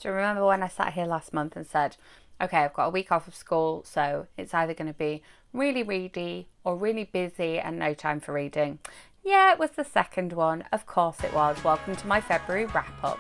So remember when I sat here last month and said, okay, I've got a week off of school, so it's either going to be really ready or really busy and no time for reading. Yeah, it was the second one. Of course it was. Welcome to my February wrap up.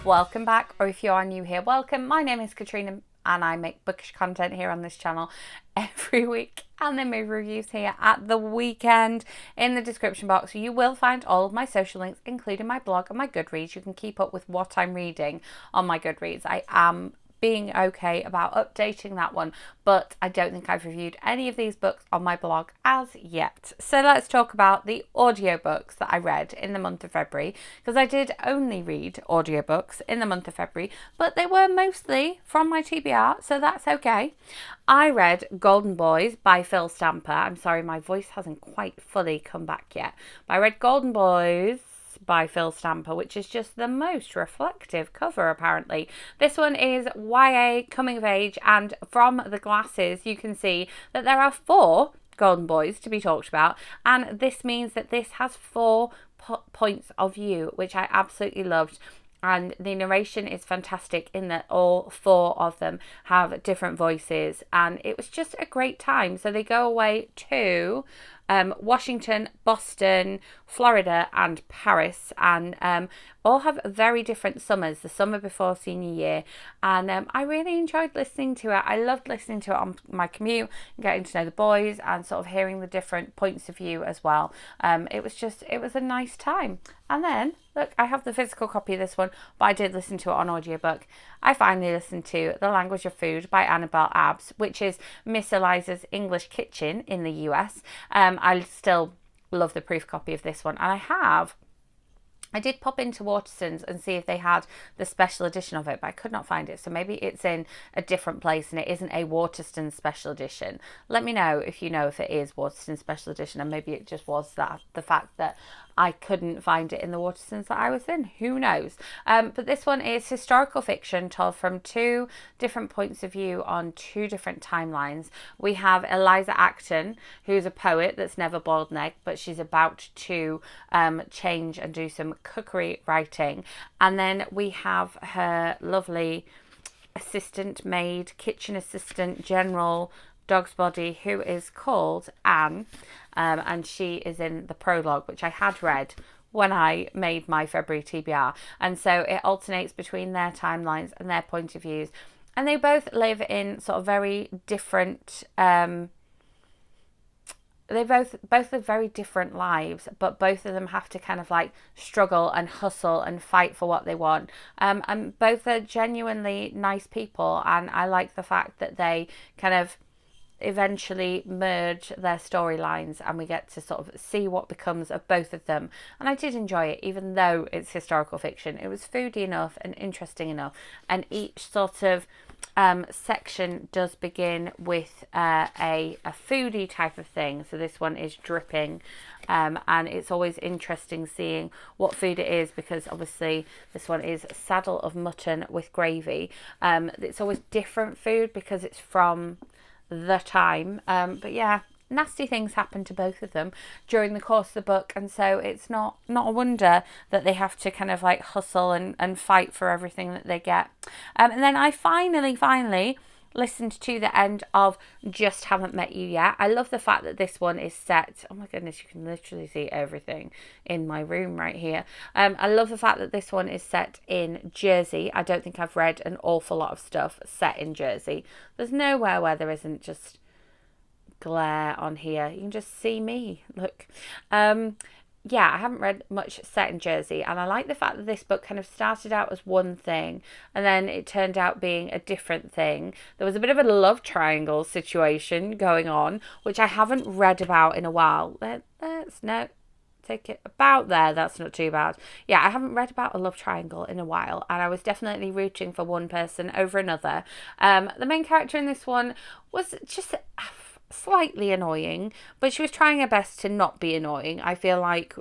Welcome back, or if you are new here, welcome. My name is Katrina and I make bookish content here on this channel every week, and then movie reviews here at the weekend. In the description box you will find all of my social links, including my blog and my Goodreads. You can keep up with what I'm reading on my Goodreads. I am being okay about updating that one, but I don't think I've reviewed any of these books on my blog as yet. So let's talk about the audiobooks that I read in the month of February, because I did only read audiobooks in the month of February, but they were mostly from my TBR, so that's okay. I read Golden Boys by Phil Stamper. I'm sorry, my voice hasn't quite fully come back yet, but I read Golden Boys by Phil Stamper, which is just the most reflective cover apparently. This one is YA coming of age, and from the glasses you can see that there are 4 Golden Boys to be talked about, and this means that this has 4 points of view, which I absolutely loved. And the narration is fantastic in that all 4 of them have different voices, and it was just a great time. So they go away to Washington, Boston, Florida and Paris, and all have very different summers, the summer before senior year, and I really enjoyed listening to it. I loved listening to it on my commute, getting to know the boys and sort of hearing the different points of view as well. It was a nice time. And then, look, I have the physical copy of this one, but I did listen to it on audiobook. I finally listened to The Language of Food by Annabel Abbs, which is Miss Eliza's English Kitchen in the US. I still love the proof copy of this one, and I did pop into Waterstones and see if they had the special edition of it, but I could not find it. So maybe it's in a different place and it isn't a Waterstones special edition. Let me know if you know if it is Waterstones special edition, and maybe it just was the fact that I couldn't find it in the Waterstones that I was in. Who knows? But this one is historical fiction told from 2 different points of view on 2 different timelines. We have Eliza Acton, who's a poet that's never boiled an egg, but she's about to change and do some cookery writing. And then we have her lovely assistant maid, kitchen assistant, general, dog's body, who is called Anne, and she is in the prologue, which I had read when I made my February TBR, and so it alternates between their timelines and their point of views, and they both live in sort of very different they both live very different lives, but both of them have to kind of like struggle and hustle and fight for what they want, and both are genuinely nice people, and I like the fact that they kind of eventually merge their storylines and we get to sort of see what becomes of both of them. And I did enjoy it, even though it's historical fiction. It was foodie enough and interesting enough, and each sort of section does begin with a foodie type of thing. So this one is dripping, and it's always interesting seeing what food it is, because obviously this one is saddle of mutton with gravy. It's always different food because it's from the time, but yeah, nasty things happen to both of them during the course of the book, and so it's not a wonder that they have to kind of like hustle and fight for everything that they get. And then I finally listened to the end of Just Haven't Met You Yet. I love the fact that this one is set, oh my goodness, you can literally see everything in my room right here. I love the fact that this one is set in Jersey. I don't think I've read an awful lot of stuff set in Jersey. There's nowhere where there isn't just glare on here. You can just see me, look. Yeah, I haven't read much set in Jersey, and I like the fact that this book kind of started out as one thing and then it turned out being a different thing. There was a bit of a love triangle situation going on, which I haven't read about in a while. Let's no, take it about there. That's not too bad. Yeah, I haven't read about a love triangle in a while, and I was definitely rooting for one person over another. The main character in this one was just slightly annoying, but she was trying her best to not be annoying. I feel like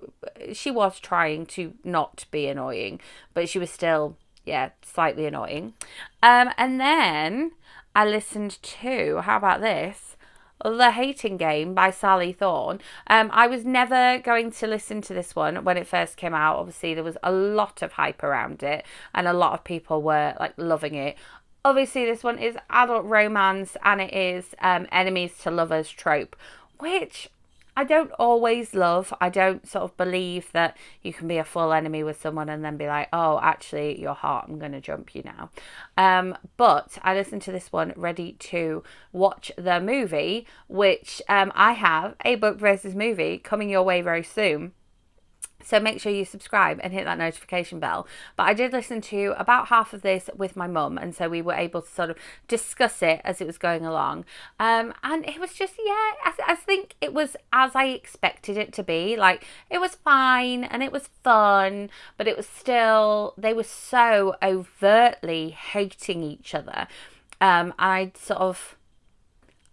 she was trying to not be annoying, but she was still, yeah, slightly annoying. And then I listened to, how about this? The Hating Game by Sally Thorne. I was never going to listen to this one when it first came out. Obviously, there was a lot of hype around it, and a lot of people were like loving it. Obviously, this one is adult romance, and it is enemies to lovers trope, which I don't always love. I don't sort of believe that you can be a full enemy with someone and then be like, oh, actually, you're hot, I'm going to jump you now. But I listened to this one ready to watch the movie, which I have a book versus movie coming your way very soon. So make sure you subscribe and hit that notification bell. But I did listen to about half of this with my mum, and so we were able to sort of discuss it as it was going along. And it was just, yeah, I think it was as I expected it to be. Like, it was fine and it was fun, but it was still, they were so overtly hating each other.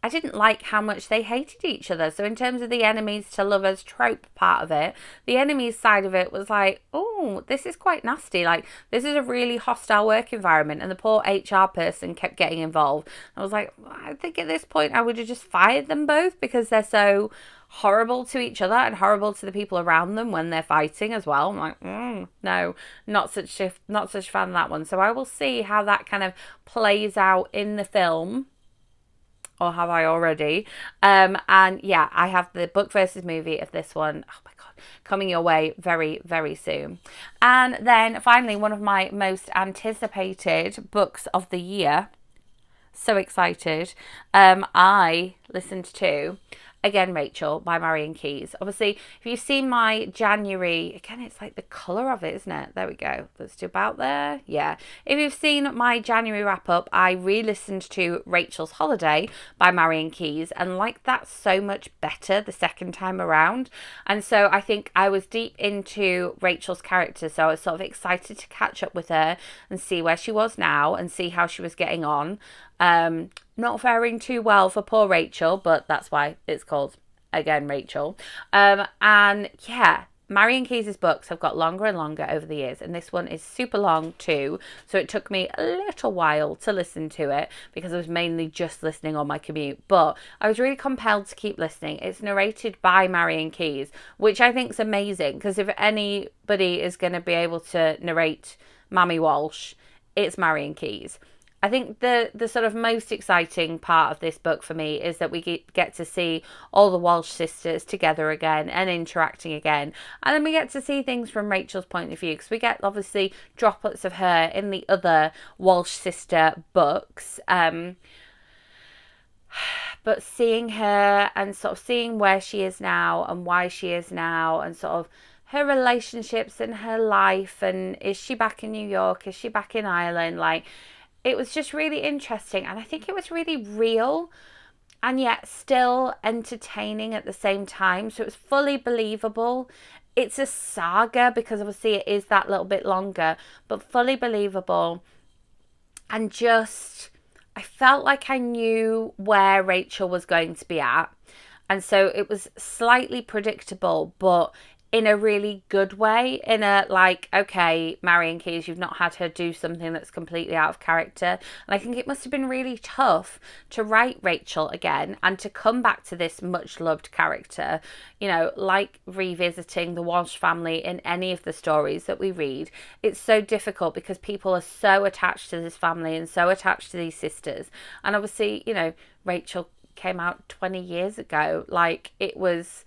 I didn't like how much they hated each other. So in terms of the enemies to lovers trope part of it, the enemies side of it was like, oh, this is quite nasty. Like, this is a really hostile work environment, and the poor HR person kept getting involved. I was like, I think at this point I would have just fired them both, because they're so horrible to each other and horrible to the people around them when they're fighting as well. I'm like, no, not such a fan of that one. So I will see how that kind of plays out in the film. Or have I already? And yeah, I have the book versus movie of this one. Oh my God, coming your way very, very soon. And then finally, one of my most anticipated books of the year. So excited. I listened to Again, Rachel by Marian Keyes. Obviously, if you've seen my January, again, it's like the colour of it, isn't it? There we go. Let's do about there. Yeah. If you've seen my January wrap up, I re-listened to Rachel's Holiday by Marian Keyes and liked that so much better the second time around. And so I think I was deep into Rachel's character, so I was sort of excited to catch up with her and see where she was now and see how she was getting on. Not faring too well for poor Rachel, but that's why it's called Again, Rachel. And yeah, Marian Keyes' books have got longer and longer over the years, and this one is super long too. So it took me a little while to listen to it because I was mainly just listening on my commute, but I was really compelled to keep listening. It's narrated by Marian Keyes, which I think is amazing, because if anybody is going to be able to narrate Mammy Walsh, it's Marian Keyes. I think the sort of most exciting part of this book for me is that we get to see all the Walsh sisters together again and interacting again. And then we get to see things from Rachel's point of view, because we get obviously droplets of her in the other Walsh sister books. But seeing her and sort of seeing where she is now and why she is now, and sort of her relationships and her life, and is she back in New York? Is she back in Ireland? Like, it was just really interesting, and I think it was really real and yet still entertaining at the same time. So it was fully believable. It's a saga because obviously it is that little bit longer, but fully believable. And just, I felt like I knew where Rachel was going to be at. And so it was slightly predictable, but in a really good way, in a like, okay, Marian Keyes, you've not had her do something that's completely out of character. And I think it must have been really tough to write Rachel again and to come back to this much loved character, you know, like revisiting the Walsh family in any of the stories that we read. It's so difficult because people are so attached to this family and so attached to these sisters. And obviously, you know, Rachel came out 20 years ago. Like, it was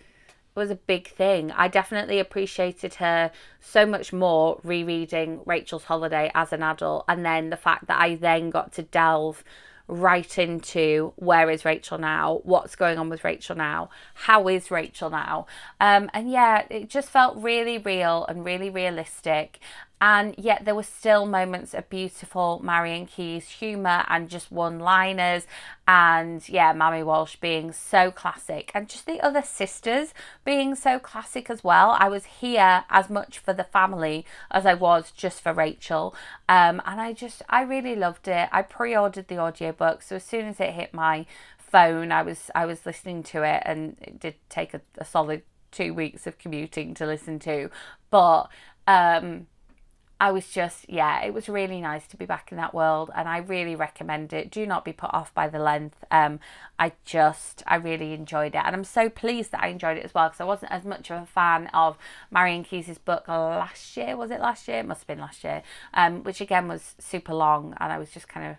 a big thing. I definitely appreciated her so much more rereading Rachel's Holiday as an adult, and then the fact that I then got to delve right into where is Rachel now, what's going on with Rachel now, how is Rachel now, and yeah, it just felt really real and really realistic. And yet there were still moments of beautiful Marian Keyes humour and just one-liners, and yeah, Mammy Walsh being so classic, and just the other sisters being so classic as well. I was here as much for the family as I was just for Rachel, and I really loved it. I pre-ordered the audiobook, so as soon as it hit my phone, I was listening to it, and it did take a solid 2 weeks of commuting to listen to, but I was just, yeah, it was really nice to be back in that world, and I really recommend it. Do not be put off by the length. I really enjoyed it, and I'm so pleased that I enjoyed it as well, because I wasn't as much of a fan of Marian Keyes' book last year. Was it last year? It must have been last year, which again was super long, and I was just kind of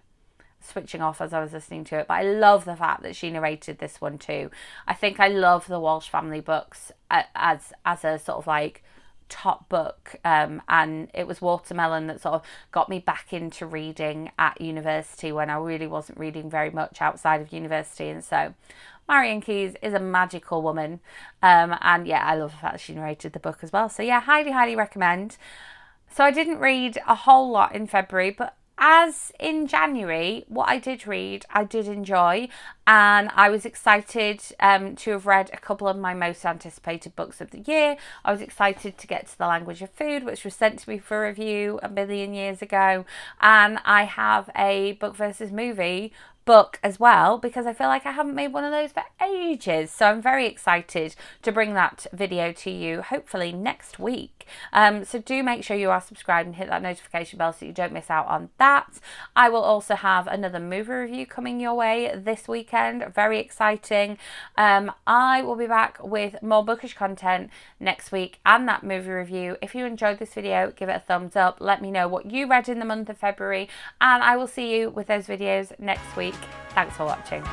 switching off as I was listening to it. But I love the fact that she narrated this one too. I think I love the Walsh family books as a sort of like top book, and it was Watermelon that sort of got me back into reading at university when I really wasn't reading very much outside of university. And so Marian Keyes is a magical woman, and yeah, I love the fact that she narrated the book as well. So yeah, highly recommend. So I didn't read a whole lot in February, but as in January, what I did read, I did enjoy, and I was excited to have read a couple of my most anticipated books of the year. I was excited to get to The Language of Food, which was sent to me for review a million years ago, and I have a book versus movie book as well, because I feel like I haven't made one of those for ages. So I'm very excited to bring that video to you, hopefully next week. So do make sure you are subscribed and hit that notification bell so you don't miss out on that. I will also have another movie review coming your way this weekend. Very exciting. I will be back with more bookish content next week and that movie review. If you enjoyed this video, give it a thumbs up. Let me know what you read in the month of February, and I will see you with those videos next week. Thanks for watching.